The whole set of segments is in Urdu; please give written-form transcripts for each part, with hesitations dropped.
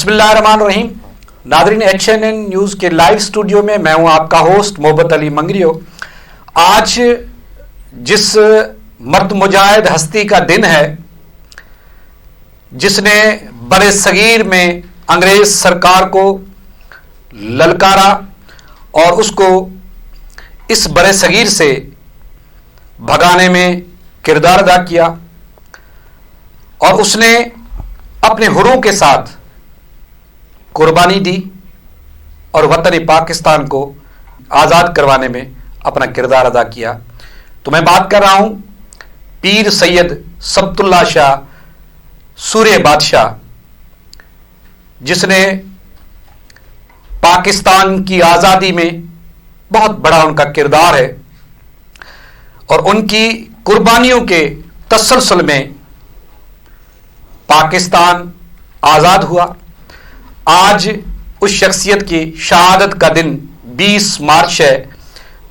بسم اللہ الرحمن الرحیم. ناظرین HNN نیوز کے لائیو اسٹوڈیو میں میں ہوں آپ کا ہوسٹ محبت علی منگریو. آج جس مرد مجاہد ہستی کا دن ہے جس نے برِ صغیر میں انگریز سرکار کو للکارا اور اس کو اس برِ صغیر سے بھگانے میں کردار ادا کیا اور اس نے اپنے حروں کے ساتھ قربانی دی اور وطن پاکستان کو آزاد کروانے میں اپنا کردار ادا کیا. تو میں بات کر رہا ہوں پیر سید ثبت اللہ شاہ سورہ بادشاہ، جس نے پاکستان کی آزادی میں بہت بڑا ان کا کردار ہے اور ان کی قربانیوں کے تسلسل میں پاکستان آزاد ہوا. آج اس شخصیت کی شہادت کا دن 20 مارچ ہے.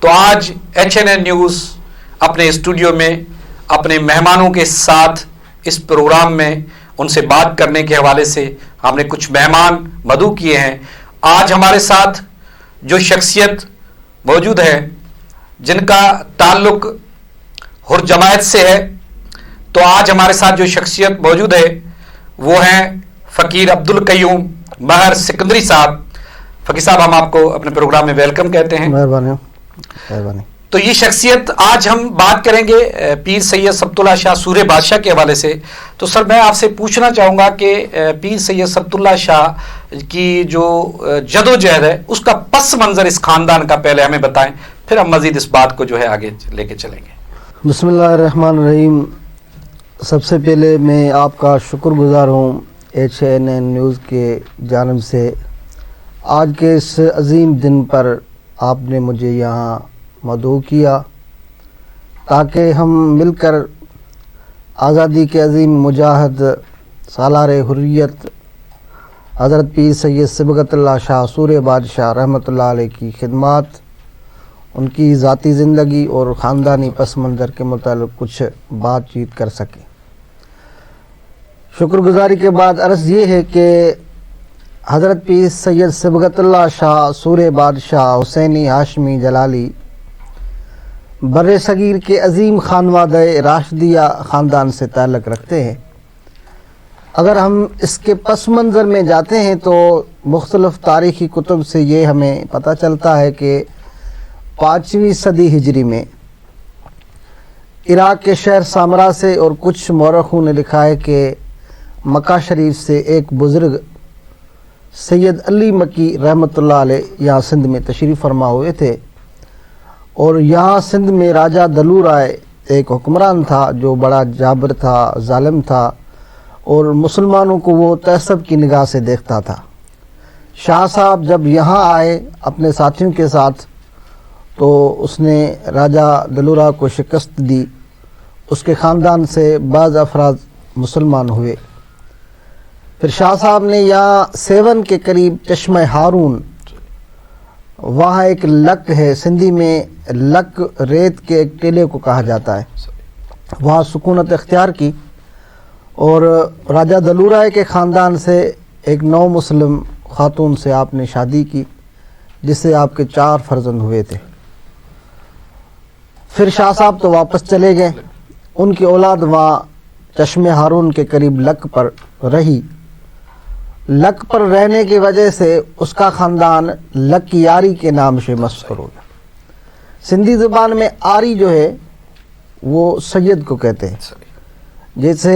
تو آج HNN نیوز اپنے اسٹوڈیو میں اپنے مہمانوں کے ساتھ اس پروگرام میں ان سے بات کرنے کے حوالے سے ہم نے کچھ مہمان مدعو کیے ہیں. آج ہمارے ساتھ جو شخصیت موجود ہے جن کا تعلق حر جماعت سے ہے، تو آج ہمارے ساتھ جو شخصیت موجود ہے وہ ہیں فقیر عبدالقیوم مہر سکندری صاحب. فقیر صاحب، ہم آپ کو اپنے پروگرام میں ویلکم کہتے ہیں. مہربانی. تو یہ شخصیت آج ہم بات کریں گے پیر سید ثبت اللہ شاہ سورہ بادشاہ کے حوالے سے. تو سر میں آپ سے پوچھنا چاہوں گا کہ پیر سید ثبت اللہ شاہ کی جو جدوجہد ہے اس کا پس منظر اس خاندان کا پہلے ہمیں بتائیں، پھر ہم مزید اس بات کو جو ہے آگے لے کے چلیں گے. بسم اللہ الرحمن الرحیم. سب سے پہلے میں آپ کا شکر گزار ہوں HNN نیوز کے جانب سے. آج کے اس عظیم دن پر آپ نے مجھے یہاں مدعو کیا تاکہ ہم مل کر آزادی کے عظیم مجاہد سالار حریت حضرت پیر سید صبغت اللہ شاہ سورہ بادشاہ رحمۃ اللہ علیہ کی خدمات، ان کی ذاتی زندگی اور خاندانی پس منظر کے متعلق کچھ بات چیت کر سکیں. شکر گزاری کے بعد عرض یہ ہے کہ حضرت پیر سید صبغت اللہ شاہ سورہ بادشاہ حسینی ہاشمی جلالی برِ صغیر کے عظیم خانوادہ راشدیہ خاندان سے تعلق رکھتے ہیں. اگر ہم اس کے پس منظر میں جاتے ہیں تو مختلف تاریخی کتب سے یہ ہمیں پتہ چلتا ہے کہ 5ویں صدی ہجری میں عراق کے شہر سامرا سے اور کچھ مورخوں نے لکھا ہے کہ مکہ شریف سے ایک بزرگ سید علی مکی رحمۃ اللہ علیہ یہاں سندھ میں تشریف فرما ہوئے تھے اور یہاں سندھ میں راجہ دلو رائے ایک حکمران تھا جو بڑا جابر تھا، ظالم تھا اور مسلمانوں کو وہ تعصب کی نگاہ سے دیکھتا تھا. شاہ صاحب جب یہاں آئے اپنے ساتھیوں کے ساتھ تو اس نے راجہ دلورا کو شکست دی. اس کے خاندان سے بعض افراد مسلمان ہوئے. پھر شاہ صاحب نے یہاں سیون کے قریب چشمہ ہارون، وہاں ایک لک ہے، سندھی میں لک ریت کے ایک ٹیلے کو کہا جاتا ہے، وہاں سکونت اختیار کی اور راجہ دلورائے کے خاندان سے ایک نو مسلم خاتون سے آپ نے شادی کی جس سے آپ کے 4 فرزند ہوئے تھے. پھر شاہ صاحب تو واپس چلے گئے. ان کی اولاد وہاں چشمہ ہارون کے قریب لک پر رہی. لک پر رہنے کی وجہ سے اس کا خاندان لکیاری کے نام سے مشہور ہو گیا. سندھی زبان میں آری جو ہے وہ سید کو کہتے ہیں. جیسے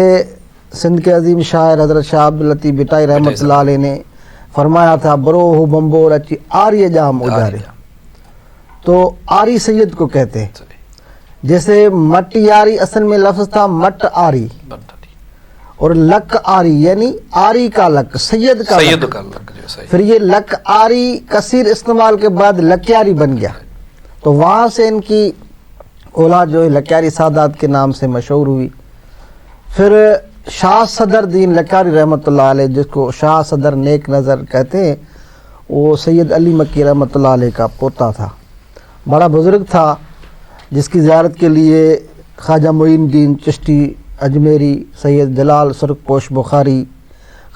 سندھ کے عظیم شاعر حضرت شاہ عبداللطیف بٹائی رحمۃ اللہ علیہ نے فرمایا تھا بروہ بمبور اچھی آری جام اجارے، تو آری سید کو کہتے ہیں. جیسے مٹ یاری اصل میں لفظ تھا مٹ آری اور لک آری یعنی آری کا لک، سید کا لک. پھر یہ لک آری کثیر استعمال کے بعد لکیاری بن گیا. تو وہاں سے ان کی اولاد جو ہے لکیاری سادات کے نام سے مشہور ہوئی. پھر شاہ صدر دین لکیاری رحمۃ اللہ علیہ، جس کو شاہ صدر نیک نظر کہتے ہیں، وہ سید علی مکی رحمۃ اللہ علیہ کا پوتا تھا. بڑا بزرگ تھا جس کی زیارت کے لیے خواجہ معین الدین چشتی اجمیری، سید جلال سرخ پوش بخاری،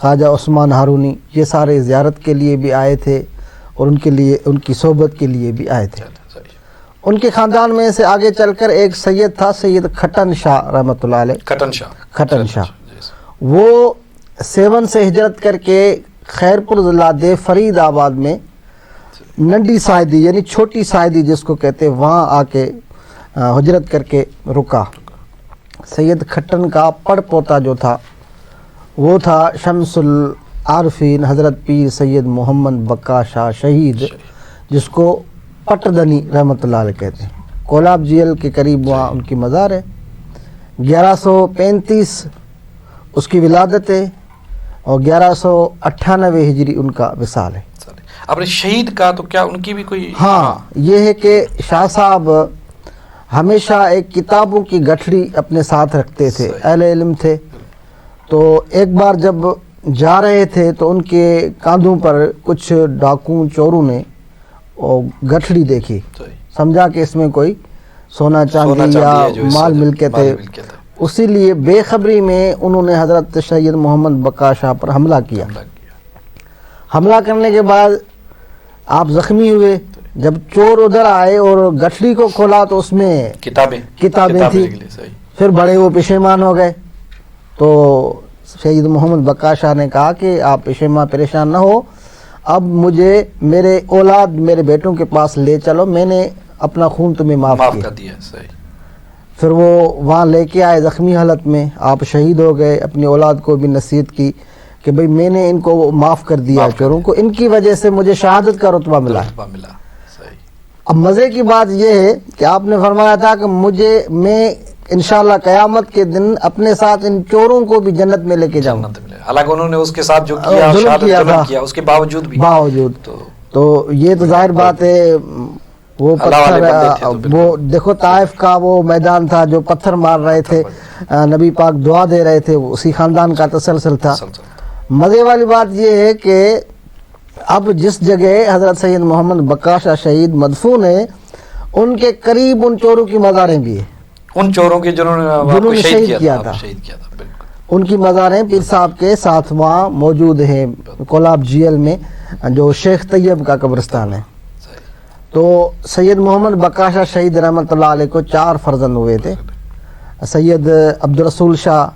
خواجہ عثمان ہارونی، یہ سارے زیارت کے لیے بھی آئے تھے اور ان کے لیے ان کی صحبت کے لیے بھی آئے تھے۔ ان کے خاندان میں سے آگے چل کر ایک سید تھا، سید کھٹن شاہ رحمۃ اللہ علیہ، کھٹن شاہ۔ وہ 7 سے ہجرت کر کے خیرپور ضلع دے فرید آباد میں ننڈی سائیدی یعنی چھوٹی سائیدی جس کو کہتے ہیں، وہاں آ کے ہجرت کر کے رکا۔ سید کھٹن کا پڑ پوتا جو تھا وہ تھا شمس العارفین حضرت پیر سید محمد بقا شاہ شہید، جس کو پٹدنی رحمۃ اللہ علیہ کہتے ہیں۔ کولاب جیل کے قریب وہاں ان کی مزار ہے۔ 1135 اس کی ولادت ہے اور 1198 ہجری ان کا وصال ہے۔ اپنے شہید کا تو کیا ان کی بھی کوئی؟ ہاں، یہ ہے کہ شاہ صاحب ہمیشہ ایک کتابوں کی گٹھڑی اپنے ساتھ رکھتے تھے، اہل علم تھے۔ تو ایک بار جب جا رہے تھے تو ان کے کاندھوں پر کچھ ڈاکو چوروں نے گٹھڑی دیکھی، سمجھا کہ اس میں کوئی سونا چاندی یا مال ملکیت ہے، اسی لیے بے خبری میں انہوں نے حضرت سید محمد بقا شاہ پر حملہ کیا۔ حملہ کرنے کے بعد آپ زخمی ہوئے۔ جب چور ادھر آئے اور گٹھڑی کو کھولا تو اس میں کتابیں تھی، پھر بڑے وہ پشیمان ہو گئے۔ تو سید محمد بقا شاہ نے کہا کہ آپ پریشان نہ ہو، اب مجھے میرے اولاد میرے بیٹوں کے پاس لے چلو، میں نے اپنا خون تمہیں معاف کر دیا۔ پھر وہ وہاں لے کے آئے زخمی حالت میں، آپ شہید ہو گئے۔ اپنی اولاد کو بھی نصیحت کی کہ بھئی میں نے ان کو معاف کر دیا چوروں کو، ان کی وجہ سے مجھے شہادت کا رتبہ ملا۔ اب مزے کی بات یہ ہے کہ آپ نے فرمایا تھا کہ میں انشاءاللہ قیامت کے دن اپنے ساتھ ان چوروں کو بھی جنت میں لے کے جاؤں۔ حالانکہ انہوں نے اس کے ساتھ جو کیا ظلم کیا اس کے باوجود تو یہ تو ظاہر بات ہے، وہ پتھر، وہ دیکھو طائف کا وہ میدان تھا جو پتھر مار رہے تھے، نبی پاک دعا دے رہے تھے، اسی خاندان کا تسلسل تھا۔ مزے والی بات یہ ہے کہ اب جس جگہ حضرت سید محمد بقا شاہ شہید مدفون ہے، ان کے قریب ان چوروں کی مزاریں بھی ہیں، ان چوروں کی جنہوں نے شہید کیا تھا، ان کی مزاریں پیر صاحب کے ساتھ وہاں موجود ہیں کولاب جیل میں، جو شیخ طیب کا قبرستان ہے۔ تو سید محمد بقا شاہ شہید رحمۃ اللہ علیہ کو 4 فرزند ہوئے تھے، سید عبدالرسول شاہ،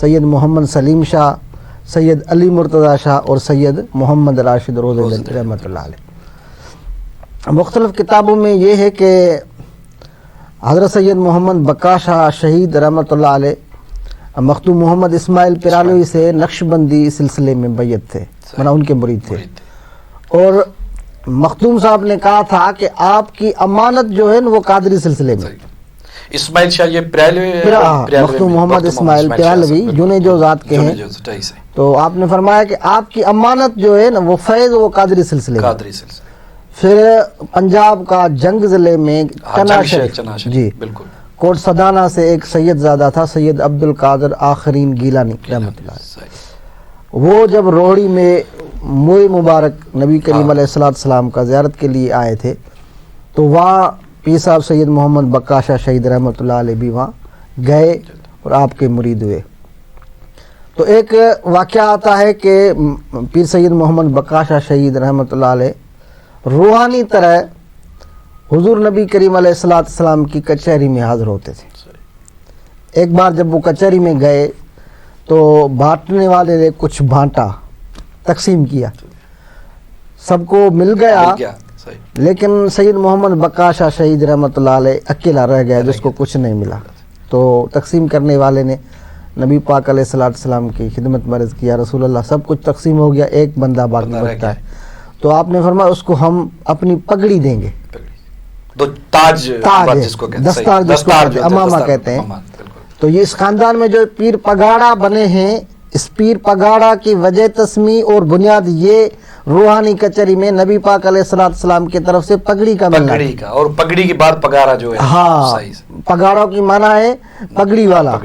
سید محمد سلیم شاہ، سید علی مرتضی شاہ اور سید محمد راشد روزی رحمۃ اللہ علیہ۔ مختلف کتابوں میں یہ ہے کہ حضرت سید محمد بقا شاہ شہید رحمۃ اللہ علیہ مختوم محمد اسماعیل پیرالوی سے نقش بندی سلسلے میں بیعت تھے، منا ان کے مرید تھے، اور مختوم صاحب نے کہا تھا کہ آپ کی امانت جو ہے وہ قادری سلسلے میں۔ اسماعیل شاہ یہ مختوم محمد اسماعیل پیرالوی جنہیں جو ذات کے ہیں، تو آپ نے فرمایا کہ آپ کی امانت جو ہے نا وہ فیض وہ قادری سلسلے میں۔ پھر پنجاب کا جنگ ضلع میں جی کوٹ سدانہ سے ایک سید زادہ تھا، سید عبد القادر آخرین گیلانی رحمۃ اللہ، وہ جب روہڑی میں موئے مبارک نبی کریم علیہ السلام کا زیارت کے لیے آئے تھے، تو وہاں پیر صاحب سید محمد بقا شاہ شہید رحمۃ اللہ علیہ بھی وہاں گئے اور آپ کے مرید ہوئے۔ تو ایک واقعہ آتا ہے کہ پیر سید محمد بقا شاہ شہید رحمۃ اللہ علیہ روحانی طرح حضور نبی کریم علیہ السلام کی کچہری میں حاضر ہوتے تھے۔ ایک بار جب وہ کچہری میں گئے تو بانٹنے والے نے کچھ بانٹا، تقسیم کیا، سب کو مل گیا، لیکن سید محمد بقا شاہ شہید رحمۃ اللہ علیہ اکیلا رہ گیا جس کو کچھ نہیں ملا۔ تو تقسیم کرنے والے نے نبی پاک علیہ السلام کی خدمت میں عرض کیا، رسول اللہ سب کچھ تقسیم ہو گیا، ایک بندہ باقی بچتا ہے۔ تو آپ نے فرمایا اس کو ہم اپنی پگڑی دیں گے، تاج دستار امامہ کہتے ہیں۔ تو یہ اس خاندان میں جو پیر پگاڑا بنے ہیں، اس پیر پگاڑا کی وجہ تسمی اور بنیاد یہ روحانی کچہری میں نبی پاک علیہ السلام کی طرف سے پگڑی کا ملنا، اور پگڑی کے بعد پگاڑا جو ہے، ہاں پگاڑوں کی معنی ہے پگڑی والا۔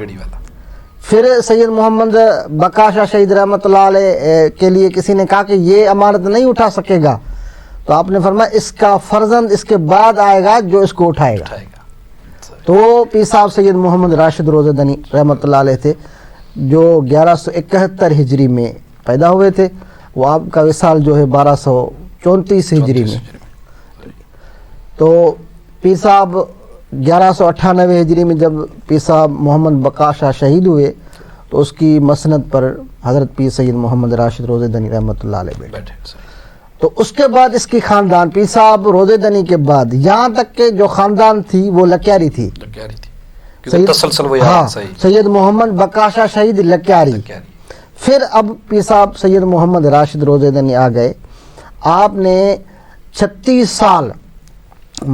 پھر سید محمد بقا شاہ شہید رحمۃ اللہ علیہ کے لیے کسی نے کہا کہ یہ امانت نہیں اٹھا سکے گا، تو آپ نے فرمایا اس کا فرزند اس کے بعد آئے گا جو اس کو اٹھائے گا۔ تو پیر صاحب سید محمد راشد روزی رحمۃ اللہ علیہ تھے جو 1171 ہجری میں پیدا ہوئے تھے، وہ آپ کا وصال جو ہے 1234 ہجری میں. تو پیر صاحب 1198 ہجری میں جب پیر صاحب محمد بقا شاہ شہید ہوئے تو اس کی مسند پر حضرت پیر سید محمد راشد روزے دنی رحمۃ اللہ علیہ بیٹھے. تو اس کے بعد اس کی خاندان پیر صاحب روزے دنی کے بعد یہاں تک کہ جو خاندان تھی وہ لکیاری تھی. سید محمد بقا شاہ شہید لکیاری. پھر اب پیر صاحب سید محمد راشد روزے دنی آ گئے. آپ نے 36 سال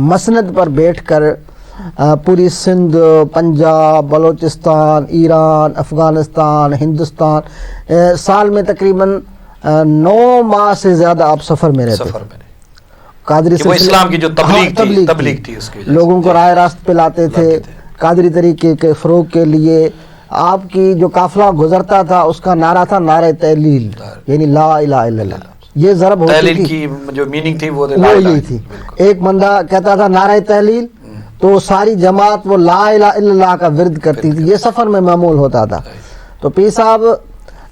مسند پر بیٹھ کر پوری سندھ، پنجاب، بلوچستان، ایران، افغانستان، ہندوستان، سال میں تقریباً 9 ماہ سے زیادہ آپ سفر میں رہتے. قادری وہ اسلام کی جو تبلیغ تھی اس کی لوگوں کو راہ راست پہ لاتے تھے. قادری طریقے کے فروغ کے لیے آپ کی جو قافلہ گزرتا تھا اس کا نعرہ تھا نعرہ تحلیل، یعنی لا الہ الا اللہ. یہ ضرب ہوتی تھی کی جو میننگ تھی وہ یہی تھی. ایک بندہ کہتا تھا نعرہ تحلیل تو ساری جماعت وہ لا الہ الا اللہ کا ورد کرتی تھی. یہ سفر میں معمول ہوتا تھا. تو پیر صاحب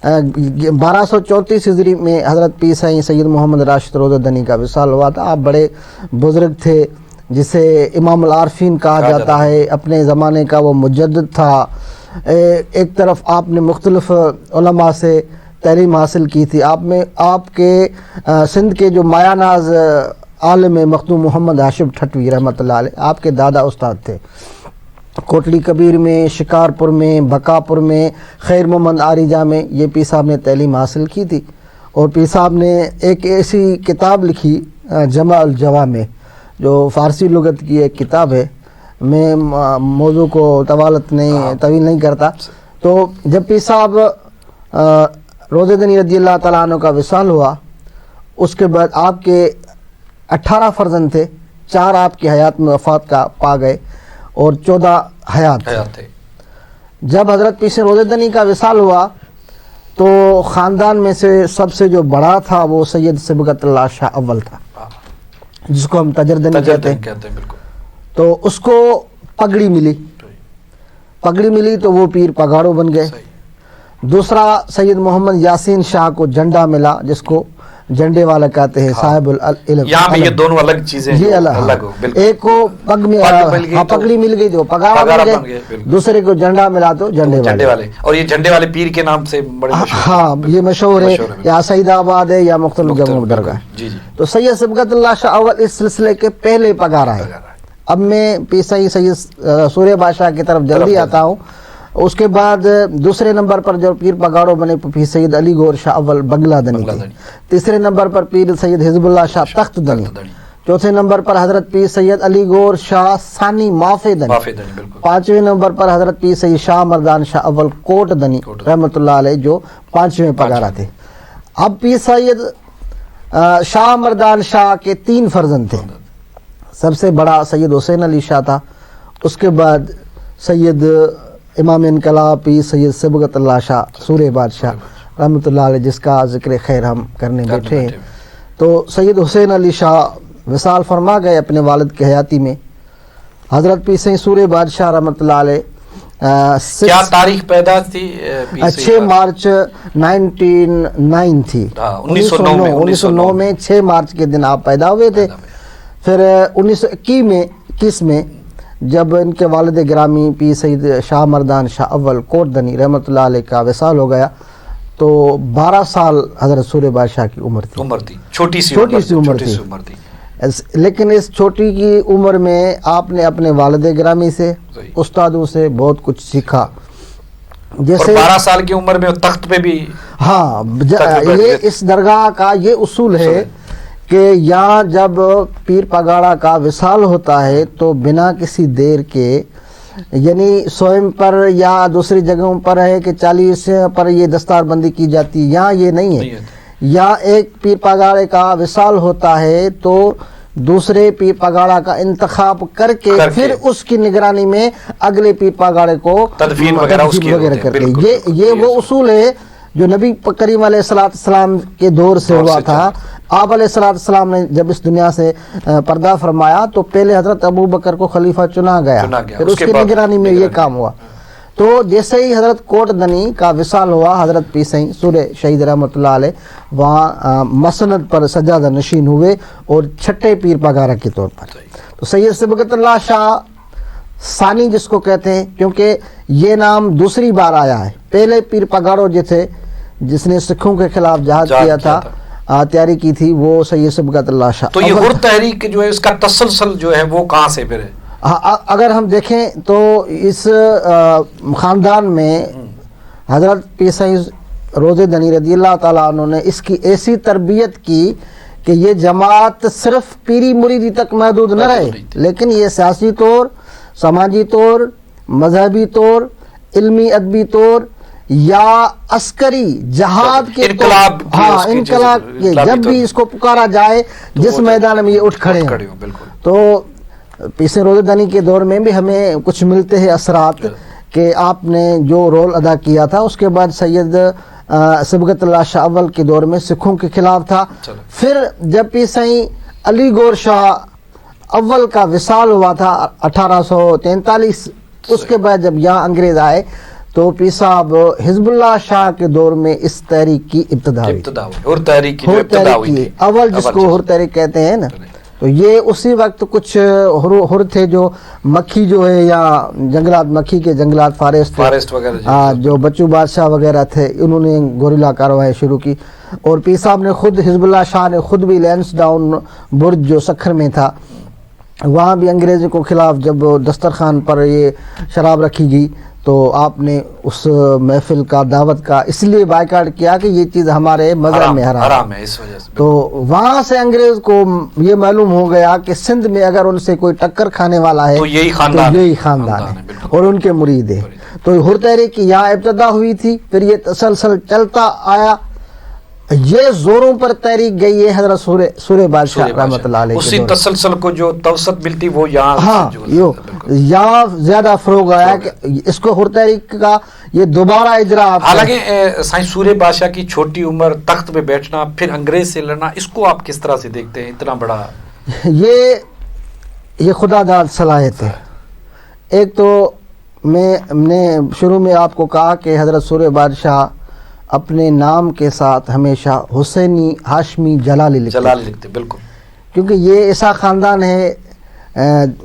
1234 ہجری میں حضرت پیر سید محمد راشد روزہ دنی کا وصال ہوا تھا. آپ بڑے بزرگ تھے جسے امام العارفین کہا جاتا ہے. اپنے زمانے کا وہ مجدد تھا. ایک طرف آپ نے مختلف علماء سے تعلیم حاصل کی تھی. آپ کے سندھ کے جو مایہ ناز عالم مخدوم محمد ہاشم ٹھٹوی رحمۃ اللہ علیہ، آپ کے دادا استاد تھے. کوٹلی کبیر میں، شکارپور میں، بقاپور میں، خیر محمد آریجہ میں یہ پیر صاحب نے تعلیم حاصل کی تھی. اور پیر صاحب نے ایک ایسی کتاب لکھی جمع الجوامع، جو فارسی لغت کی ایک کتاب ہے. میں موضوع کو طویل نہیں کرتا. تو جب پیر صاحب روزے دنی رضی اللہ تعالیٰ عنہ کا وصال ہوا، اس کے بعد آپ کے 18 فرزند تھے. 4 آپ کی حیات میں وفات کا پا گئے اور 14 حیات تھے. جب حضرت پیر روزے دنی کا وصال ہوا تو خاندان میں سے سب سے جو بڑا تھا وہ سید صبغت اللہ شاہ اول تھا، جس کو ہم تجردنی کہتے ہیں. تو اس کو پگڑی ملی تو وہ پیر پگاڑو بن گئے. دوسرا سید محمد یاسین شاہ کو جھنڈا ملا، جس کو جھنڈے والا کہتے ہیں، صاحب العلم. یہاں میں یہ دونوں الگ چیزیں ہیں. یہ الگ ایک کو پگڑی مل گئی تو پگاڑا بن گئے، دوسرے کو جھنڈا ملا تو جھنڈے والے. اور یہ جھنڈے والے پیر کے نام سے بڑے ہاں یہ مشہور ہے، یا سعید آباد ہے یا مختلف جگہوں پر درگاہ. تو سید صبغت اللہ شاہ اول اس سلسلے کے پہلے پگارا ہے. اب میں سید سوریہ بادشاہ کی طرف جلدی آتا ہوں. اس کے بعد دوسرے نمبر پر جو پیر پگاڑو بنے پیر سید علی گور شاہ اول بگلہ دنی تھے. تیسرے نمبر پر پیر سید حزب اللہ شاہ تخت دنی. چوتھے نمبر پر حضرت پیر سید علی گور شاہ ثانی مافے دنی. 5ویں نمبر پر حضرت پیر سید شاہ مردان شاہ اول کوٹ دنی رحمۃ اللہ علیہ، جو 5ویں پگارا تھے. اب پیر سید شاہ مردان شاہ کے 3 فرزند تھے. سب سے بڑا سید حسین علی شاہ تھا. اس کے بعد سید امام انقلاب پیر سید صبغت اللہ شاہ سوریہ بادشاہ رحمۃ اللہ علیہ، جس کا ذکر خیر ہم کرنے بیٹھے ہیں. تو سید حسین علی شاہ وصال فرما گئے اپنے والد کی حیاتی میں. حضرت پیر سید سوریہ بادشاہ رحمۃ اللہ علیہ کیا تاریخ پیدا تھی؟ 6 مارچ 1909 تھی. 1909 میں 6 مارچ کے دن آپ پیدا ہوئے تھے. پھر 1921 میں جب ان کے والد گرامی پیر سید شاہ مردان شاہ اول کوٹ دنی رحمۃ اللہ علیہ کا وصال ہو گیا تو 12 سال حضرت سوریہ بادشاہ کی عمر تھی. چھوٹی سی عمر تھی. لیکن اس چھوٹی کی عمر میں آپ نے اپنے والد گرامی سے، استادوں سے بہت کچھ سیکھا. جیسے 12 سال کی عمر میں تخت پہ بھی ہاں یہ اس درگاہ کا یہ اصول ہے کہ یہاں جب پیر پگاڑا کا وصال ہوتا ہے تو بنا کسی دیر کے، یعنی سوئم پر یا دوسری جگہوں پر ہے کہ 40 پر یہ دستار بندی کی جاتی ہے، یہاں یہ نہیں ہے. یا ایک پیر پگاڑے کا وصال ہوتا ہے تو دوسرے پیر پگاڑا کا انتخاب کر کے پھر اس کی نگرانی میں اگلے پیر پگاڑے کو تدفین وغیرہ کرتے ہیں. یہ وہ اصول ہے جو نبی کریم علیہ السلام کے دور سے ہوا تھا. آپ علیہ السلام نے جب اس دنیا سے پردہ فرمایا تو پہلے حضرت ابو بکر کو خلیفہ چنا گیا، پھر اس کی نگرانی میں یہ کام ہوا. تو جیسے ہی حضرت کوٹ دنی کا وصال ہوا، حضرت پیر سائیں سور شہید رحمۃ اللہ علیہ وہاں مسند پر سجادہ نشین ہوئے اور چھٹے پیر پگارہ کے طور پر. تو سید صبغت اللہ شاہ ثانی جس کو کہتے ہیں، کیونکہ یہ نام دوسری بار آیا ہے. پہلے پیر پگارو جو تھے جس نے سکھوں کے خلاف جہاد کیا تھا، تیاری کی تھی، وہ سید صبغت اللہ شاہ. تو یہ حر تحریک جو ہے اس کا تسلسل جو ہے وہ کہاں سے پھر ہے؟ اگر ہم دیکھیں تو اس خاندان میں حضرت پیر سائیں روزے دنی رضی اللہ تعالیٰ عنہ نے اس کی ایسی تربیت کی کہ یہ جماعت صرف پیری مریدی تک محدود نہ رہے، لیکن یہ سیاسی طور، سماجی طور، مذہبی طور، علمی ادبی طور یا عسکری جہاد کے انقلاب، انقلاب کے جب بھی اس کو پکارا جائے جس میدان میں یہ اٹھ کھڑے ہیں. تو پیر سائیں روزے دنی کے دور میں بھی ہمیں کچھ ملتے ہیں اثرات کہ آپ نے جو رول ادا کیا تھا. اس کے بعد سید صبغت اللہ شاہ اول کے دور میں سکھوں کے خلاف تھا. پھر جب پیر سائیں علی گور شاہ اول کا وصال ہوا تھا 1843، اس کے بعد جب یہاں انگریز آئے تو پیر صاحب حزب اللہ شاہ کے دور میں اس تحریک کی ابتدا ہوئی. حر تحریک کی ابتدا ہوئی اول جس کو حر تحریک کہتے ہیں نا. تو یہ اسی وقت کچھ حر تھے جو مکھی جو ہے یا جنگلات، مکھی کے جنگلات، فارسٹ وغیرہ، جو بچو بادشاہ وغیرہ تھے، انہوں نے گوریلا کارروائی شروع کی. اور پیر صاحب نے خود، حزب اللہ شاہ نے خود بھی لینس ڈاؤن برج جو سکھر میں تھا وہاں بھی انگریزوں کو خلاف جب دسترخوان پر یہ شراب رکھی گئی تو آپ نے اس محفل کا، دعوت کا اس لیے بائیکاٹ کیا کہ یہ چیز ہمارے مذہب میں حرام ہے. اس وجہ سے تو وہاں سے انگریز کو یہ معلوم ہو گیا کہ سندھ میں اگر ان سے کوئی ٹکر کھانے والا ہے تو یہی خاندان ہے اور ان کے مرید ہیں. تو حر تحریک کی یہاں ابتدا ہوئی تھی، پھر یہ تسلسل چلتا آیا. یہ زوروں پر تحریک گئی ہے حضرت سورہ بادشاہ رحمۃ اللہ علیہ. اسی تسلسل کو جو توسط ملتی وہ یہاں زیادہ فروغ آیا کہ اس کو حر تحریک کا یہ دوبارہ اجرا. حالانکہ سائیں سورہ بادشاہ کی چھوٹی عمر، تخت پہ بیٹھنا، پھر انگریز سے لڑنا، اس کو آپ کس طرح سے دیکھتے ہیں؟ اتنا بڑا یہ خدا داد صلاحیت ہے. ایک تو میں نے شروع میں آپ کو کہا کہ حضرت سورہ بادشاہ اپنے نام کے ساتھ ہمیشہ حسینی، ہاشمی، جلالی لکھتے. بالکل، کیونکہ یہ ایسا خاندان ہے.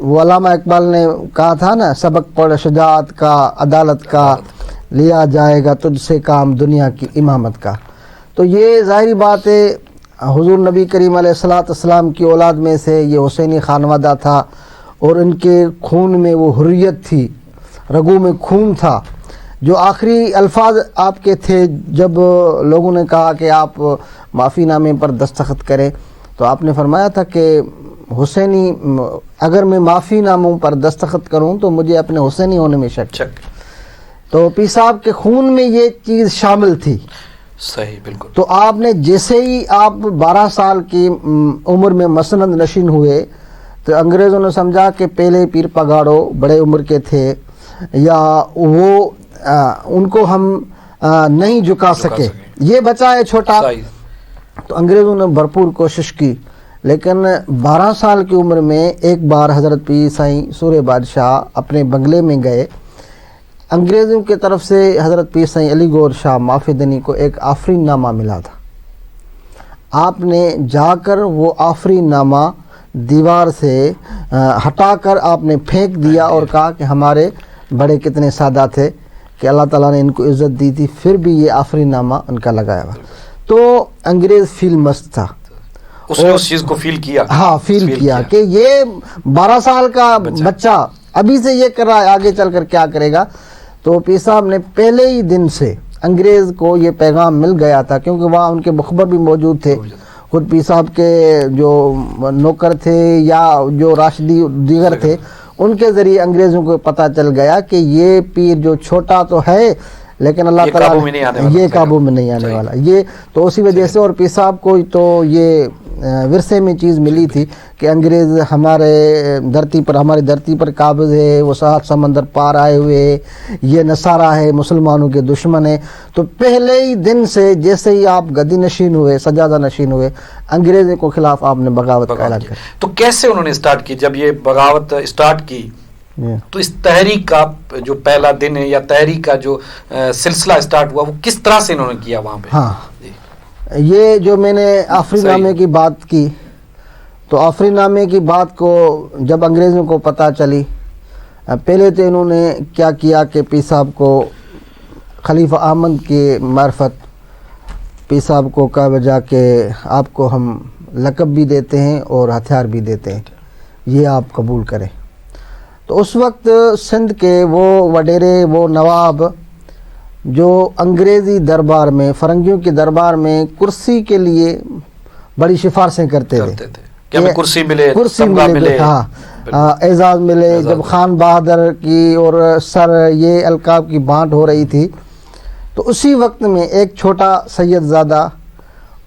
وہ علامہ اقبال نے کہا تھا نا، سبق پڑھ شجاعت کا، عدالت کا، لیا جائے گا تجھ سے کام دنیا کی امامت کا. تو یہ ظاہری بات ہے، حضور نبی کریم علیہ الصلوۃ والسلام کی اولاد میں سے یہ حسینی خانوادہ تھا اور ان کے خون میں وہ حریت تھی، رگوں میں خون تھا. جو آخری الفاظ آپ کے تھے جب لوگوں نے کہا کہ آپ معافی نامے پر دستخط کریں تو آپ نے فرمایا تھا کہ حسینی، اگر میں معافی ناموں پر دستخط کروں تو مجھے اپنے حسینی ہونے میں شک. تو پیر صاحب کے خون میں یہ چیز شامل تھی. صحیح، بالکل. تو آپ نے جیسے ہی آپ 12 سال کی عمر میں مسند نشین ہوئے تو انگریزوں نے سمجھا کہ پہلے پیر پگاڑو بڑے عمر کے تھے یا وہ ان کو ہم نہیں جھکا سکے، یہ بچہ ہے چھوٹا. تو انگریزوں نے بھرپور کوشش کی، لیکن 12 سال کی عمر میں ایک بار حضرت پیر سائیں سورہ بادشاہ اپنے بنگلے میں گئے. انگریزوں کی طرف سے حضرت پیر سائیں علی گور شاہ معافی دنی کو ایک آفرین نامہ ملا تھا. آپ نے جا کر وہ آفرین نامہ دیوار سے ہٹا کر آپ نے پھینک دیا اور کہا کہ ہمارے بڑے کتنے سادہ تھے کہ اللہ تعالیٰ نے ان کو عزت دی تھی، پھر بھی یہ آفرین نامہ ان کا لگایا ہوا. تو انگریز فیل مست تھا، اس نے اس چیز کو فیل کیا. ہاں، فیل کیا کہ یہ 12 سال کا بچہ ابھی سے یہ کر رہا ہے، آگے چل کر کیا کرے گا. تو پیر صاحب نے پہلے ہی دن سے انگریز کو یہ پیغام مل گیا تھا، کیونکہ وہاں ان کے مخبر بھی موجود تھے. خود پیر صاحب کے جو نوکر تھے یا جو راشدی دیگر تھے، ان کے ذریعے انگریزوں کو پتہ چل گیا کہ یہ پیر جو چھوٹا تو ہے لیکن اللہ تعالیٰ یہ قابو میں نہیں آنے والا. یہ تو اسی وجہ سے، اور پیر صاحب کو تو یہ ورثے میں چیز ملی تھی کہ انگریز ہماری دھرتی پر قابض ہے، وہ 7 سمندر پار آئے ہوئے، یہ نصارہ ہے، مسلمانوں کے دشمن ہے. تو پہلے ہی دن سے جیسے ہی آپ گدی نشین ہوئے، سجادہ نشین ہوئے، انگریزوں کے خلاف آپ نے بغاوت کا اعلان کیا. تو کیسے انہوں نے اسٹارٹ کی؟ جب یہ بغاوت اسٹارٹ کی تو اس تحریک کا جو پہلا دن ہے یا تحریک کا جو سلسلہ اسٹارٹ ہوا وہ کس طرح سے انہوں نے کیا وہاں پہ؟ ہاں یہ جو میں نے آفری نامے کی بات کی، تو آفری نامے کی بات کو جب انگریزوں کو پتہ چلی، پہلے تو انہوں نے کیا کیا کہ پیر صاحب کو خلیفہ احمد کی معرفت پیر صاحب کو کہا بجا کہ آپ کو ہم لقب بھی دیتے ہیں اور ہتھیار بھی دیتے ہیں، یہ آپ قبول کریں۔ تو اس وقت سندھ کے وہ وڈیرے، وہ نواب جو انگریزی دربار میں، فرنگیوں کے دربار میں کرسی کے لیے بڑی سفارشیں کرتے تھے کہ ہمیں کرسی ملے، کرسی ملے، ہاں اعزاز ملے۔ جب خان بہادر کی اور سر یہ القاب کی بانٹ ہو رہی تھی، تو اسی وقت میں ایک چھوٹا سید زادہ،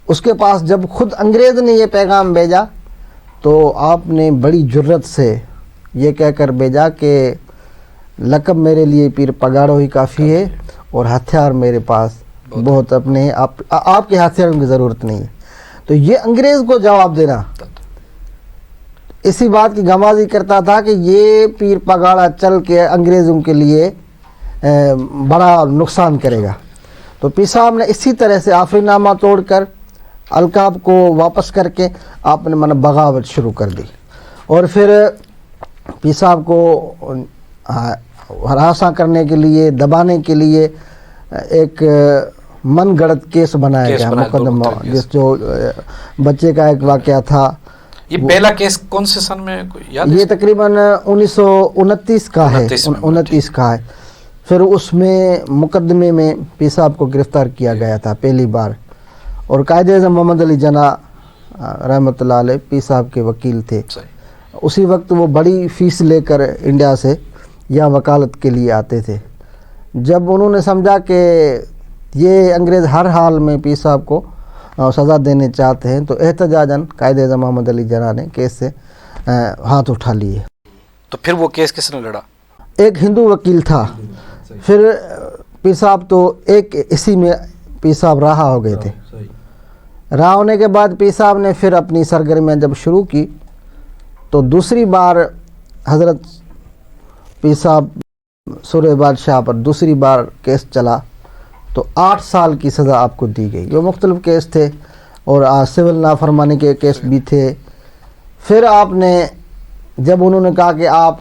اس کے پاس جب خود انگریز نے یہ پیغام بھیجا تو آپ نے بڑی جرت سے یہ کہہ کر بھیجا کہ لقب میرے لیے پیر پگاڑو ہی کافی ہے اور ہتھیار میرے پاس بہت اپنے ہیں، آپ کے ہتھیاروں کی ضرورت نہیں ہے۔ تو یہ انگریز کو جواب دینا اسی بات کی گمازی کرتا تھا کہ یہ پیر پگاڑا چل کے انگریزوں کے لیے بڑا نقصان کرے گا۔ تو پیر صاحب نے اسی طرح سے آفری نامہ توڑ کر القاب کو واپس کر کے آپ نے بغاوت شروع کر دی، اور پھر پیر صاحب کو ہراساں کرنے کے لیے، دبانے کے لیے ایک من گڑت کیس بنایا گیا، مقدمہ، جس جو بچے کا ایک واقعہ تھا۔ یہ پہلا کیس کون سے سن میں یاد ہے؟ یہ تقریباً 1929 کا ہے، 29 کا ہے۔ پھر اس میں مقدمے میں پیر صاحب کو گرفتار کیا گیا تھا پہلی بار، اور قائد اعظم محمد علی جناح رحمۃ اللہ علیہ پیر صاحب کے وکیل تھے۔ اسی وقت وہ بڑی فیس لے کر انڈیا سے یا وکالت کے لیے آتے تھے۔ جب انہوں نے سمجھا کہ یہ انگریز ہر حال میں پیر صاحب کو سزا دینے چاہتے ہیں، تو احتجاجاً قائد اعظم محمد علی جناح نے کیس سے ہاتھ اٹھا لیے۔ تو پھر وہ کیس کس نے لڑا؟ ایک ہندو وکیل تھا۔ پھر پیر صاحب تو ایک اسی میں پیر صاحب رہا ہو گئے تھے۔ رہا ہونے کے بعد پیر صاحب نے پھر اپنی سرگرمیاں جب شروع کی، تو دوسری بار حضرت پیر صاحب سورہ بادشاہ پر دوسری بار کیس چلا، تو 8 سال کی سزا آپ کو دی گئی۔ یہ مختلف کیس تھے اور سول نافرمانی کے کیس بھی تھے۔ پھر آپ نے جب انہوں نے کہا کہ آپ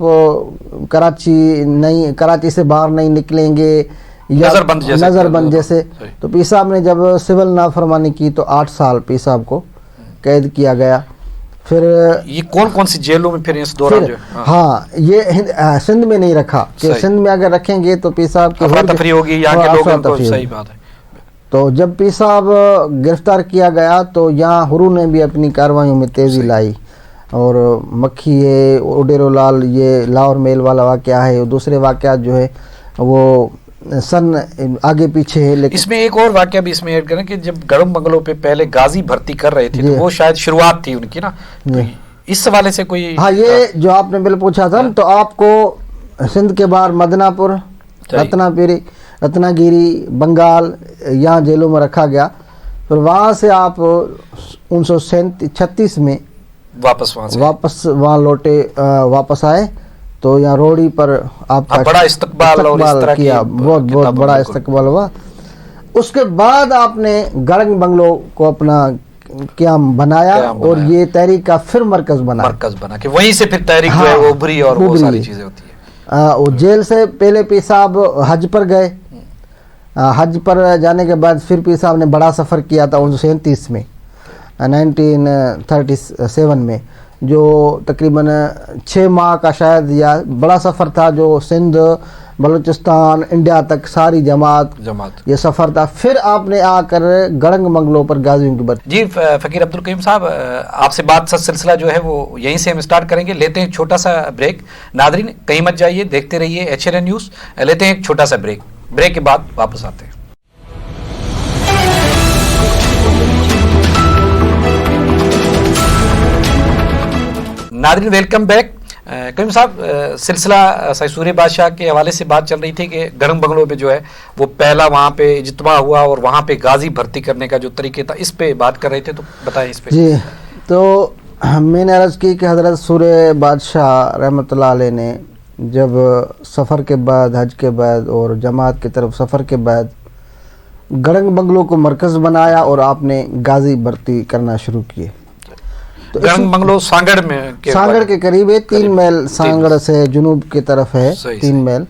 کراچی سے باہر نہیں نکلیں گے، نظر بند جیسے، تو پیر صاحب نے جب سول نافرمانی کی تو 8 سال پیر صاحب کو قید کیا گیا۔ پھر یہ کون سی جیلوں میں پھر اس دوران جو ہاں یہ سندھ میں نہیں رکھا، کہ سندھ میں اگر رکھیں گے تو پیر صاحب کی افراتفری ہوگی، یہاں کے لوگوں کو، صحیح بات ہے۔ تو جب پیر صاحب گرفتار کیا گیا تو یہاں ہرو نے بھی اپنی کارروائیوں میں تیزی لائی، اور مکھی ہے، اڈیرو لال، یہ لاہور میل والا واقعہ ہے، دوسرے واقعات جو ہے وہ سن آگے پیچھے ہے۔ لیکن اس میں ایک اور واقعہ بھی اس میں ایڈ کریں کہ جب گڑھم بنگلوں پہ پہلے غازی بھرتی کر رہے تھے تو وہ شاید شروعات تھی ان کی نا، اس حوالے سے کوئی؟ ہاں یہ جو آپ نے بل پوچھا تھا تو آپ کو سندھ کے باہر مدنہ پور، رتنا گیری، بنگال، یہاں جیلوں میں رکھا گیا۔ پھر وہاں سے آپ 1936 میں واپس وہاں لوٹے، واپس آئے، تو یہاں روڑی پر آپ کا بڑا استقبال اور اس طرح کیا، بہت بڑا استقبال ہوا۔ اس کے بعد آپ نے گڑھم بنگلو کو اپنا قیام بنایا اور یہ تحریک کا پھر مرکز بنا کہ وہیں سے پھر تحریک جو ہے وہ ابھری اور وہ ساری چیزیں ہوتی ہیں۔ جیل سے پہلے پیر صاحب حج پر گئے، حج پر جانے کے بعد پھر پیر صاحب نے بڑا سفر کیا تھا 1937 میں، 1937 میں، جو تقریباً 6 ماہ کا شاید یا بڑا سفر تھا، جو سندھ، بلوچستان، انڈیا تک ساری جماعت یہ سفر تھا۔ پھر آپ نے آ کر گڑھم بنگلوں پر غازیوں کی برتی۔ جی فقیر عبدالقیوم صاحب، آپ سے بات سلسلہ جو ہے وہ یہیں سے ہم اسٹارٹ کریں گے۔ لیتے ہیں ایک چھوٹا سا بریک۔ ناظرین کہیں مت جائیے، دیکھتے رہیے HNN نیوز۔ لیتے ہیں ایک چھوٹا سا بریک، بریک کے بعد واپس آتے ہیں۔ ناظرین ویلکم بیک۔ قیوم صاحب، سلسلہ سورہ بادشاہ کے حوالے سے بات چل رہی تھی کہ گڑھم بنگلوں پہ جو ہے وہ پہلا وہاں پہ اجتماع ہوا اور وہاں پہ غازی بھرتی کرنے کا جو طریقے تھا، اس پہ بات کر رہے تھے، تو بتائیں اس پہ۔ جی، تو میں نے عرض کی کہ حضرت سورہ بادشاہ رحمۃ اللہ علیہ نے جب سفر کے بعد، حج کے بعد اور جماعت کی طرف سفر کے بعد گڑنگ بنگلو کو مرکز بنایا اور آپ نے غازی بھرتی کرنا شروع کیے. گڑنگ بنگلو سانگڑ میں، سانگڑ کے قریب ہے، 3 میل سانگڑ سے جنوب کی طرف ہے، 3 میل.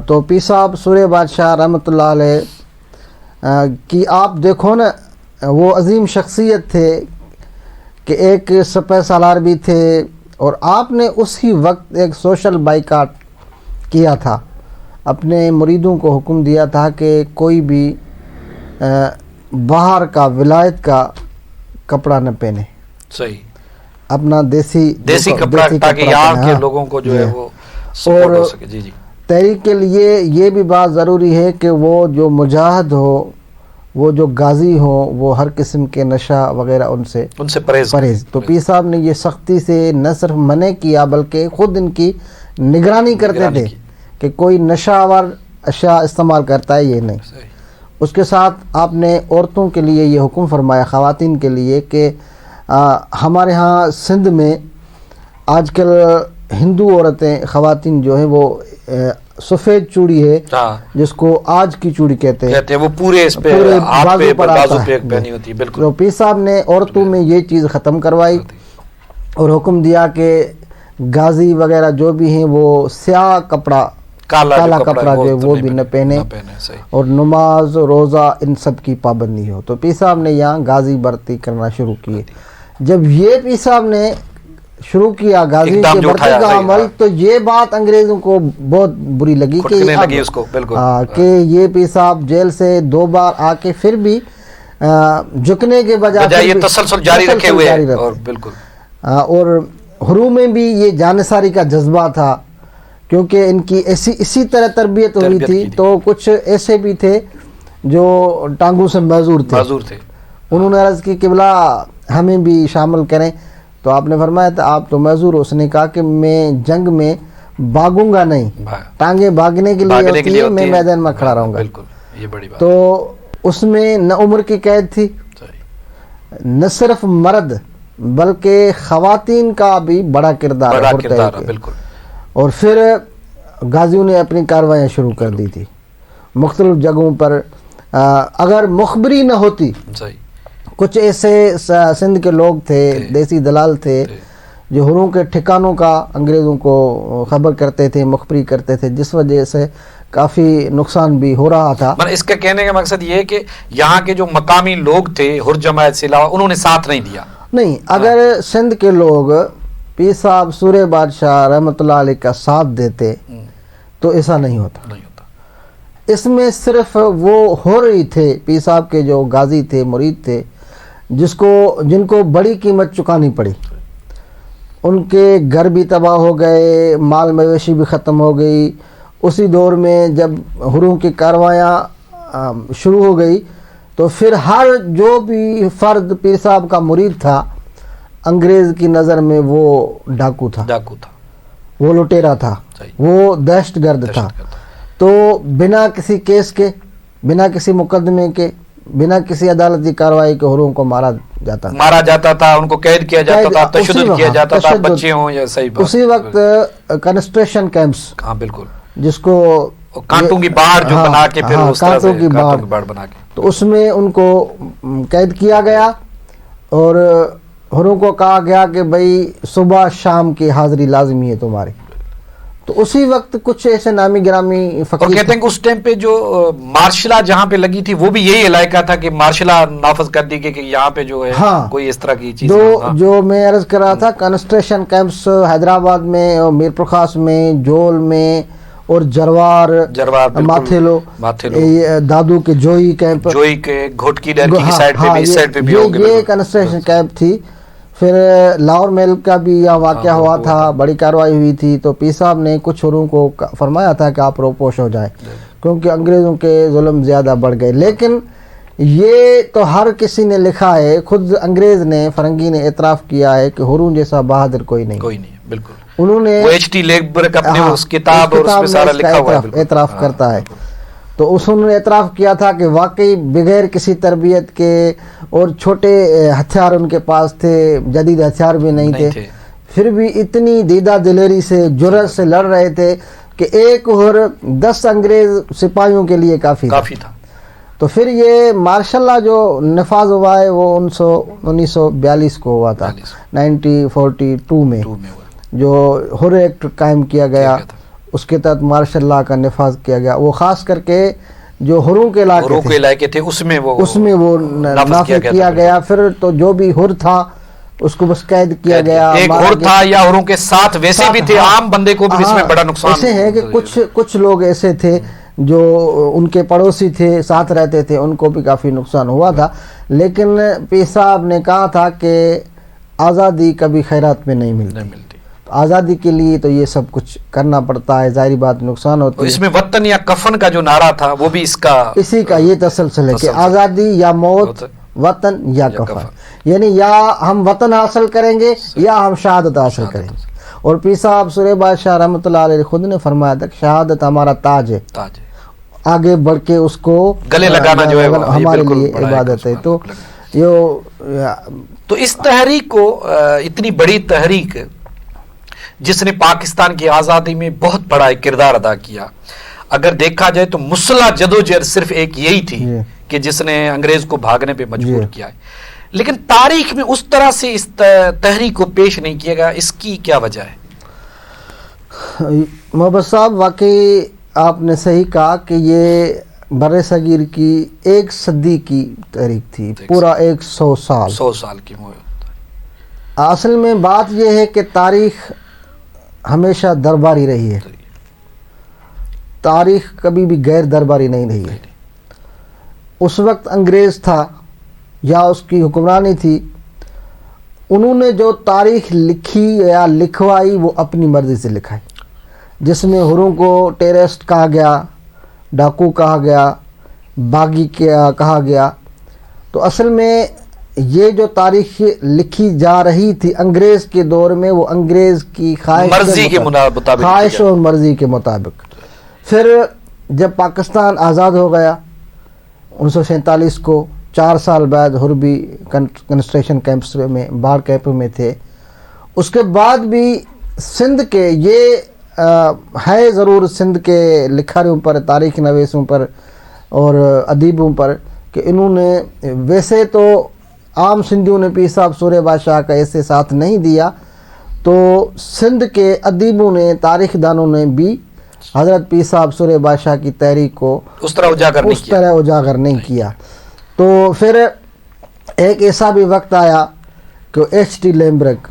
تو پیر صاحب سورہ بادشاہ رحمۃ اللہ علیہ کی آپ دیکھو نا، وہ عظیم شخصیت تھے کہ ایک سپہ سالار بھی تھے، اور آپ نے اسی وقت ایک سوشل بائیکاٹ کیا تھا. اپنے مریدوں کو حکم دیا تھا کہ کوئی بھی باہر کا ولایت کا کپڑا نہ پہنے، صحیح، اپنا دیسی کپڑا، تاکہ یہاں کے لوگوں کو جو ہے وہ سپورٹ ہو سکے. جی جی. تحریک کے لیے یہ بھی بات ضروری ہے کہ وہ جو مجاہد ہو، وہ جو غازی ہو، وہ ہر قسم کے نشہ وغیرہ ان سے پرہیز. تو پیر صاحب نے یہ سختی سے نہ صرف منع کیا بلکہ خود ان کی نگرانی کرتے تھے کہ کوئی نشہ آور اشیاء استعمال کرتا ہے یہ نہیں. اس کے ساتھ آپ نے عورتوں کے لیے یہ حکم فرمایا، خواتین کے لیے، کہ ہمارے ہاں سندھ میں آج کل ہندو عورتیں، خواتین جو ہیں وہ سفید چوڑی ہے جس کو آج کی چوڑی کہتے ہیں، وہ پورے بازو پر آتا ہے. تو پیر صاحب نے عورتوں میں یہ چیز ختم کروائی اور حکم دیا کہ غازی وغیرہ جو بھی ہیں وہ سیاہ کپڑا، کالا کپڑا جو وہ بھی نہ پہنے، اور نماز روزہ ان سب کی پابندی ہو. تو پیر صاحب نے یہاں غازی بھرتی کرنا شروع کیے. جب یہ پیر صاحب نے شروع کیا غازی کے بھرتی کا عمل، تو یہ بات انگریزوں کو بہت بری لگی کہ یہ پیر صاحب جیل سے 2 بار آ کے پھر بھی جھکنے کے بجائے یہ تسلسل جاری رکھے ہوئے ہیں. اور حروم میں بھی یہ جانثاری کا جذبہ تھا، کیونکہ ان کی اسی طرح تربیت ہوئی تھی. تو کچھ ایسے بھی تھے جو ٹانگوں سے معذور تھے. انہوں نے عرض کی قبلہ ہمیں بھی شامل کریں. تو آپ نے فرمایا تھا آپ تو معذور ہو. اس نے کہا کہ میں جنگ میں بھاگوں گا نہیں، ٹانگیں بھاگنے کے لیے ہوتی ہیں، میں میدان میں کھڑا رہوں گا. تو اس میں نہ عمر کی قید تھی، نہ صرف مرد بلکہ خواتین کا بھی بڑا کردار ہے. اور پھر غازیوں نے اپنی کاروائیاں شروع کر دی تھی مختلف جگہوں پر. اگر مخبری نہ ہوتی، کچھ ایسے سندھ کے لوگ تھے، دیسی دلال تھے جو حروں کے ٹھکانوں کا انگریزوں کو خبر کرتے تھے، مخبری کرتے تھے، جس وجہ سے کافی نقصان بھی ہو رہا تھا. اس کا کہنے کا مقصد یہ ہے کہ یہاں کے جو مقامی لوگ تھے حر جماعت سے علاوہ، انہوں نے ساتھ نہیں دیا. نہیں، اگر سندھ کے لوگ پیر صاحب سورہ بادشاہ رحمۃ اللہ علیہ کا ساتھ دیتے تو ایسا نہیں ہوتا. اس میں صرف وہ ہو رہی تھے پیر صاحب کے جو غازی تھے، مرید تھے، جن کو بڑی قیمت چکانی پڑی. ان کے گھر بھی تباہ ہو گئے، مال مویشی بھی ختم ہو گئی. اسی دور میں جب حروم کی کاروائیاں شروع ہو گئی تو پھر ہر جو بھی فرد پیر صاحب کا مرید تھا انگریز کی نظر میں وہ ڈاکو تھا، وہ لٹیرا تھا، وہ دہشت گرد تھا. تو بنا کسی کیس کے، بنا کسی مقدمے کے، بنا کسی عدالتی کارروائی کے حروم کو مارا جاتا تھا، ان کو قید کیا جاتا تھا، تشدد کیا جاتا تھا، بچے ہوں یا صحیح بات. اسی وقت کنسٹریشن کیمپس، بالکل، جس کو کانٹوں کی باڑ جو بنا کے پھر اس طرح سے کانٹوں کی باڑ بنا کے، تو اس میں ان کو قید کیا گیا اور حروم کو کہا گیا کہ بھئی صبح شام کی حاضری لازمی ہے تمہاری. تو اسی وقت کچھ ایسے نامی گرامی فقیر، اور کہتے ہیں کہ اس ٹائم پہ جو مارشلہ جہاں پہ لگی تھی وہ بھی یہی علاقہ تھا کہ مارشلہ نافذ کر دی گئی کہ یہاں پہ جو ہے کوئی اس طرح کی چیز. جو میں عرض کر رہا تھا کنسٹریشن کیمپس حیدرآباد میں، میر پرخاس میں، جول میں، اور جروار ماتھیلو، دادو کے جوئی کیمپ، جوئی کے گھوٹکی ڈیرکی کی سائڈ پہ بھی، اس سائڈ پہ بھی ہوں گے. یہ کنسٹریشن کیمپ تھی. پھر لاہور میل کا بھی یہاں واقعہ ہوا تھا، بڑی کارروائی ہوئی تھی. تو پیر صاحب نے کچھ حروم کو فرمایا تھا کہ آپ روپوش ہو جائیں کیونکہ انگریزوں کے ظلم زیادہ بڑھ گئے. لیکن یہ تو ہر کسی نے لکھا ہے، خود انگریز نے، فرنگی نے اعتراف کیا ہے کہ حروم جیسا بہادر کوئی نہیں. بالکل. انہوں نے وہ ایچ ٹی لیبرک اپنے اس کتاب اور اس میں سارا لکھا ہوا ہے، اعتراف کرتا ہے. تو انہوں نے اعتراف کیا تھا کہ واقعی بغیر کسی تربیت کے، اور چھوٹے ہتھیار ان کے پاس تھے، جدید ہتھیار بھی نہیں تھے. پھر بھی اتنی دیدہ دلیری سے جرأت سے لڑ رہے تھے کہ ایک اور 10 انگریز سپاہیوں کے لیے کافی تھا. تو پھر یہ مارشل لا جو نفاذ ہوا ہے وہ 1942 کو ہوا تھا, 1942 میں جو ہر ایکٹ قائم کیا گیا, اس کے تحت مارشل لا کا نفاذ کیا گیا. وہ خاص کر کے جو ہروں کے علاقے تھے اس میں وہ نافذ کیا گیا. پھر تو جو بھی ہر تھا اس کو بس قید کیا گیا. ایک ہر تھا یا ہروں کے ساتھ ویسے بھی تھے, عام بندے کو بھی اس میں بڑا نقصان. ایسے ہے کہ کچھ لوگ ایسے تھے جو ان کے پڑوسی تھے, ساتھ رہتے تھے, ان کو بھی کافی نقصان ہوا تھا. لیکن پیر صاحب نے کہا تھا کہ آزادی کبھی خیرات میں نہیں ملتی. آزادی کے لیے تو یہ سب کچھ کرنا پڑتا ہے, ظاہری بات نقصان ہوتا ہے. اس میں وطن یا کفن کا جو نعرہ تھا وہ بھی اسی کا یہ تسلسل ہے کہ آزادی یا موت, وطن یا کفن, یعنی یا ہم وطن حاصل کریں گے یا ہم شہادت حاصل کریں گے. اور پیر صاحب سورہ بادشاہ رحمۃ اللہ علیہ خود نے فرمایا تھا کہ شہادت ہمارا تاج ہے, آگے بڑھ کے اس کو گلے لگانا جو ہے ہمارے لیے عبادت ہے. تو اس تحریک کو, اتنی بڑی تحریک جس نے پاکستان کی آزادی میں بہت بڑا ایک کردار ادا کیا, اگر دیکھا جائے تو مسلح جدوجہد صرف ایک یہی تھی کہ جس نے انگریز کو بھاگنے پہ مجبور کیا ہے. لیکن تاریخ میں اس طرح سے اس تحریک کو پیش نہیں کیا گیا, اس کی کیا وجہ ہے؟ محبت صاحب واقعی آپ نے صحیح کہا کہ یہ بر صغیر کی 1 صدی کی تحریک تھی, پورا 100 سال کی. اصل میں بات یہ ہے کہ تاریخ ہمیشہ درباری رہی ہے, تاریخ کبھی بھی غیر درباری نہیں رہی ہے. اس وقت انگریز تھا یا اس کی حکمرانی تھی, انہوں نے جو تاریخ لکھی یا لکھوائی وہ اپنی مرضی سے لکھائی, جس میں ہروں کو ٹیررسٹ کہا گیا, ڈاکو کہا گیا, باغی کہا گیا. تو اصل میں یہ جو تاریخ لکھی جا رہی تھی انگریز کے دور میں, وہ انگریز کی خواہش اور مرضی کے مطابق. پھر جب پاکستان آزاد ہو گیا 1947 کو, 4 سال بعد ہربی کنسنٹریشن کیمپس میں, بار کیمپ میں تھے. اس کے بعد بھی سندھ کے یہ ہے ضرور سندھ کے لکھاریوں پر, تاریخ نویسوں پر اور ادیبوں پر کہ انہوں نے ویسے تو عام سندھیوں نے پیر صاحب سورہ بادشاہ کا ایسے ساتھ نہیں دیا, تو سندھ کے ادیبوں نے, تاریخ دانوں نے بھی حضرت پیر صاحب سورہ بادشاہ کی تحریک کو اس طرح اجاگر نہیں کیا. تو پھر ایک ایسا بھی وقت آیا کہ ایچ ٹی لیمبرگ,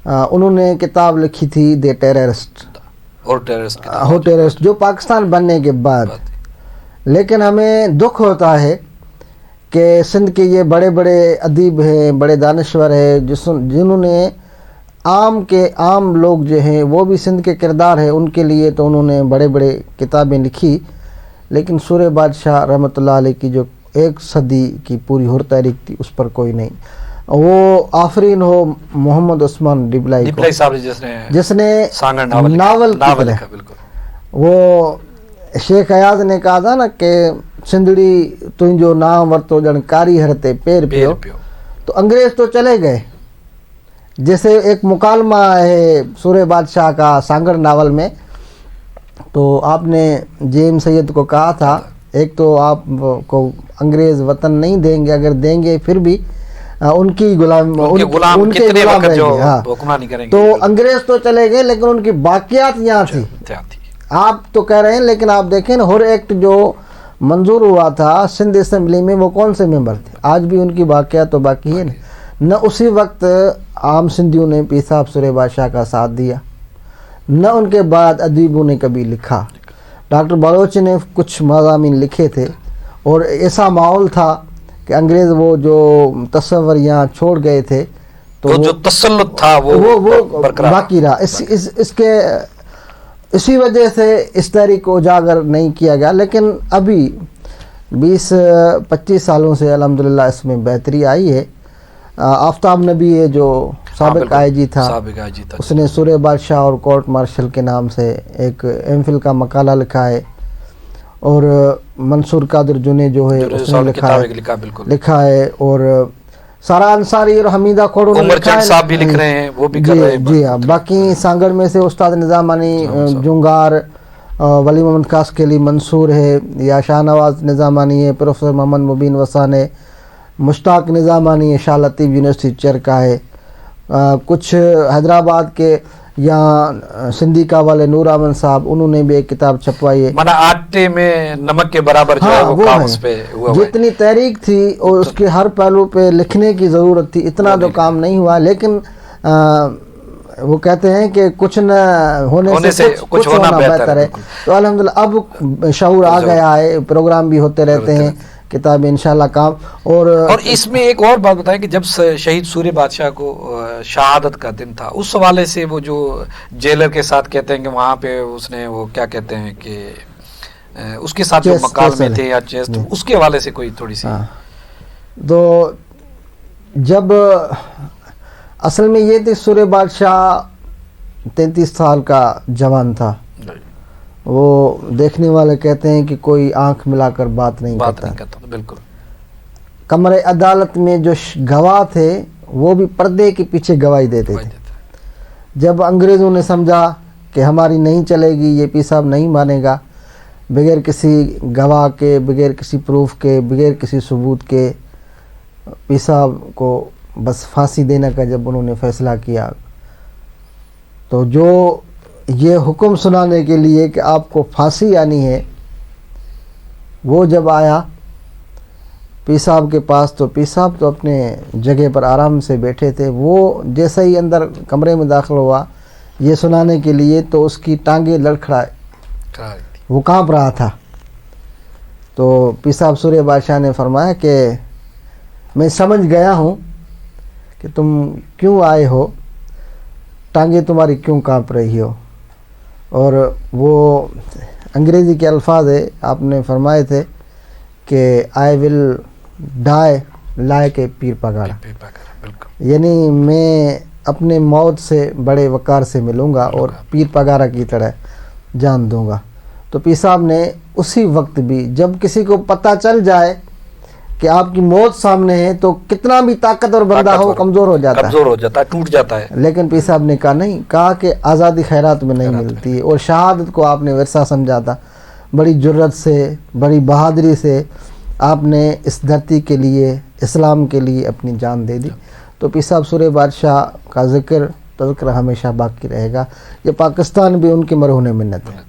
انہوں نے کتاب لکھی تھی دی ٹیررسٹ, جو پاکستان بننے کے بعد. لیکن ہمیں دکھ ہوتا ہے کہ سندھ کے یہ بڑے بڑے ادیب ہیں, بڑے دانشور ہیں, جنہوں نے عام لوگ جو ہیں وہ بھی سندھ کے کردار ہیں, ان کے لیے تو انہوں نے بڑے بڑے کتابیں لکھی. لیکن سورہ بادشاہ رحمۃ اللہ علیہ کی جو 1 صدی کی پوری ہر تحریک تھی اس پر کوئی نہیں. وہ آفرین ہو محمد عثمان ڈبلائی جس نے ناول لکھا. وہ شیخ ایاز نے کہا تھا نا کہ سندھڑی تنجو نام ورتو جن کاری ہرتے پیر پیو, تو انگریز تو چلے گئے. جیسے ایک مکالمہ ہے سورہ بادشاہ کا سانگڑ ناول میں, تو آپ نے جیم سید کو کہا تھا ایک تو آپ کو انگریز وطن نہیں دیں گے, اگر دیں گے پھر بھی ان کے غلام رہیں گے. تو انگریز تو چلے گئے لیکن ان کی باقیات یہاں تھی. آپ تو کہہ رہے ہیں لیکن آپ دیکھیں نا, ہر ایکٹ جو منظور ہوا تھا سندھ اسمبلی میں, وہ کون سے ممبر تھے؟ آج بھی ان کی باقیات تو باقی ہے نہ اسی وقت عام سندھیوں نے پیر صاحب سورہ بادشاہ کا ساتھ دیا, نہ ان کے بعد ادیبوں نے کبھی لکھا. ڈاکٹر بلوچ نے کچھ مضامین لکھے تھے, اور ایسا ماحول تھا کہ انگریز وہ جو تصور یہاں چھوڑ گئے تھے تو جو تسلط تھا وہ باقی رہا. اسی وجہ سے اس تحریک کو اجاگر نہیں کیا گیا. لیکن ابھی 20-25 سالوں سے الحمدللہ اس میں بہتری آئی ہے. آفتاب نبی ہے جو سابق آئی جی تھا, اس نے سورہ بادشاہ اور کورٹ مارشل کے نام سے ایک ایم فل کا مقالہ لکھا ہے, اور منصور قادر جنے جو ہے اس نے لکھا ہے. اور سارا انصاری اور حمیدہ کھوڑوں نے عمر چند صاحب بھی لکھ رہے ہیں، وہ بھی کر رہے ہیں. جی ہاں. باقی سانگڑ میں سے استاد نظامانی جونگار، ولی محمد خاص کے لیے منصور ہے، یا شاہ نواز نظامانی ہے، پروفیسر محمد مبین وسان ہے، مشتاق نظامانی ہے، شاہ لطیف یونیورسٹی چرکا ہے. کچھ حیدرآباد کے یہاں سندھی کا والے نور احمد صاحب، انہوں نے بھی ایک کتاب چھپوائی ہے. مانا آٹے میں نمک کے برابر جو ہے وہ کام اس پہ ہوا. جتنی تحریک تھی اور اس کے ہر پہلو پہ لکھنے کی ضرورت تھی، اتنا تو کام نہیں ہوا. لیکن وہ کہتے ہیں کہ کچھ نہ ہونے سے کچھ ہونا بہتر ہے. تو الحمدللہ اب شعور آ گیا ہے، پروگرام بھی ہوتے رہتے ہیں، کتاب انشاءاللہ کام. اور اس میں ایک اور بات بتائیں کہ جب شہید سوریہ بادشاہ کو شہادت کا دن تھا، اس حوالے سے وہ جو جیلر کے ساتھ کہتے ہیں کہ وہاں پہ اس نے وہ کیا کہتے ہیں کہ اس کے ساتھ جو مکالمے تھے یا چیسٹ، اس کے حوالے سے کوئی تھوڑی سی. تو جب اصل میں یہ تھی، سوریہ بادشاہ 33 سال کا جوان تھا. وہ دیکھنے والے کہتے ہیں کہ کوئی آنکھ ملا کر بات نہیں کرتا. بالکل. کمرے عدالت میں جو گواہ تھے وہ بھی پردے کے پیچھے گواہی دیتے تھے. جب انگریزوں نے سمجھا کہ ہماری نہیں چلے گی، یہ پیر صاحب نہیں مانے گا، بغیر کسی گواہ کے، بغیر کسی پروف کے، بغیر کسی ثبوت کے پیر صاحب کو بس پھانسی دینے کا جب انہوں نے فیصلہ کیا، تو جو یہ حکم سنانے کے لیے کہ آپ کو پھانسی آنی ہے، وہ جب آیا پیر صاحب کے پاس، تو پیر صاحب تو اپنے جگہ پر آرام سے بیٹھے تھے. وہ جیسے ہی اندر کمرے میں داخل ہوا یہ سنانے کے لیے، تو اس کی ٹانگیں لڑکھڑائے، وہ کانپ رہا تھا. تو پیر صاحب سوریہ بادشاہ نے فرمایا کہ میں سمجھ گیا ہوں کہ تم کیوں آئے ہو، ٹانگیں تمہاری کیوں کانپ رہی ہو. اور وہ انگریزی کے الفاظ ہے، آپ نے فرمائے تھے کہ آئی ول ڈائی لائک اے پیر پگاڑا، یعنی میں اپنے موت سے بڑے وقار سے ملوں گا اور پیر پگاڑا کی طرح جان دوں گا. تو پیر صاحب نے اسی وقت بھی، جب کسی کو پتہ چل جائے کہ آپ کی موت سامنے ہے تو کتنا بھی طاقتور بندہ ہو کمزور ہو جاتا ہے، ٹوٹ جاتا ہے. لیکن پیر صاحب نے کہا نہیں، کہا کہ آزادی خیرات میں نہیں ملتی. اور شہادت کو آپ نے ورثہ سمجھا تھا. بڑی جرت سے، بڑی بہادری سے آپ نے اس دھرتی کے لیے، اسلام کے لیے اپنی جان دے دی. تو پیر صاحب سوریہ بادشاہ کا تذکرہ ہمیشہ باقی رہے گا. یہ پاکستان بھی ان کی مرہون منت ہے.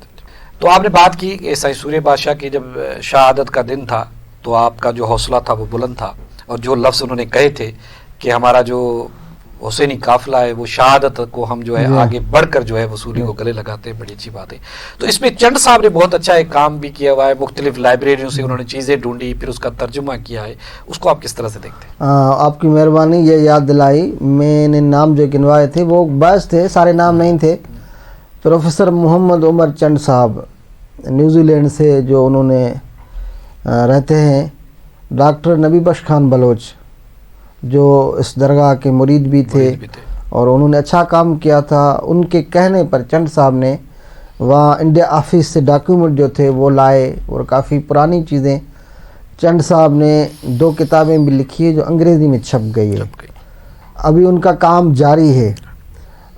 تو آپ نے بات کی کہ سوریہ بادشاہ کی جب شہادت کا دن تھا تو آپ کا جو حوصلہ تھا وہ بلند تھا، اور جو لفظ انہوں نے کہے تھے کہ ہمارا جو حسینی قافلہ ہے وہ شہادت کو ہم جو ہے آگے بڑھ کر جو ہے وصولی کو گلے لگاتے ہیں، بڑی اچھی بات ہے. تو اس میں چنڈ صاحب نے بہت اچھا ایک کام بھی کیا ہوا ہے، مختلف لائبریریوں سے انہوں نے چیزیں ڈھونڈی، پھر اس کا ترجمہ کیا ہے. اس کو آپ کس طرح سے دیکھتے ہیں؟ آپ کی مہربانی، یہ یاد دلائی. میں نے نام جو گنوائے تھے وہ بعض تھے، سارے نام نہیں تھے. پروفیسر محمد عمر چنڈ صاحب نیوزی لینڈ سے جو انہوں نے رہتے ہیں. ڈاکٹر نبی بخش خان بلوچ جو اس درگاہ کے مرید بھی تھے اور انہوں نے اچھا کام کیا تھا. ان کے کہنے پر چنڈ صاحب نے وہاں انڈیا آفس سے ڈاکیومنٹ جو تھے وہ لائے، اور کافی پرانی چیزیں. چنڈ صاحب نے 2 کتابیں بھی لکھی ہے جو انگریزی میں چھپ گئی ہے. ابھی ان کا کام جاری ہے.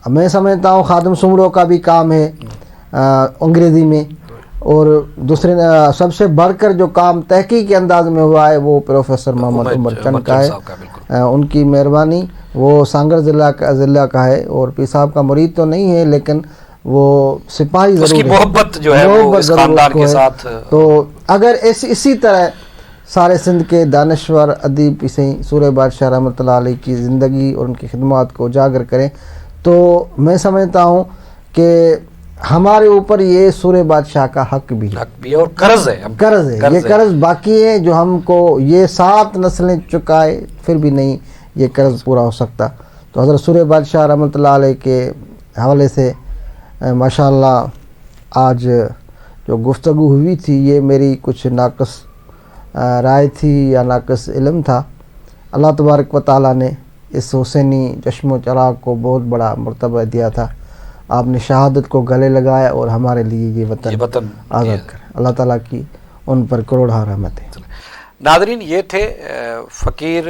میں سمجھتا ہوں خادم سمرو کا بھی کام ہے انگریزی میں. اور دوسرے سب سے بڑھ کر جو کام تحقیق کے انداز میں ہوا ہے وہ پروفیسر محمد عمر چنڈ کا ہے. ان کی مہربانی. وہ سانگڑ ضلع کا ہے اور پیر صاحب کا مرید تو نہیں ہے، لیکن وہ سپاہی ضرور ہے. اس کی محبت جو ہے وہ اس خاندان کے ساتھ. تو اگر اسی طرح سارے سندھ کے دانشور ادیب سوریہ بادشاہ رحمۃ اللہ علیہ کی زندگی اور ان کی خدمات کو اجاگر کریں تو میں سمجھتا ہوں کہ ہمارے اوپر یہ سوریہ بادشاہ کا حق بھی ہے اور قرض ہے. یہ قرض باقی ہے جو ہم کو یہ 7 نسلیں چکائے پھر بھی نہیں یہ قرض پورا ہو سکتا. تو حضرت سوریہ بادشاہ رحمۃ اللہ علیہ کے حوالے سے ماشاءاللہ آج جو گفتگو ہوئی تھی یہ میری کچھ ناقص رائے تھی یا ناقص علم تھا. اللہ تبارک و تعالیٰ نے اس حسینی چشم و چراغ کو بہت بڑا مرتبہ دیا تھا. آپ نے شہادت کو گلے لگایا اور ہمارے لیے یہ وطن آزاد کر. اللہ تعالیٰ کی ان پر کروڑہ رحمت ہے. ناظرین، یہ تھے فقیر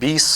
20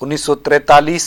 1943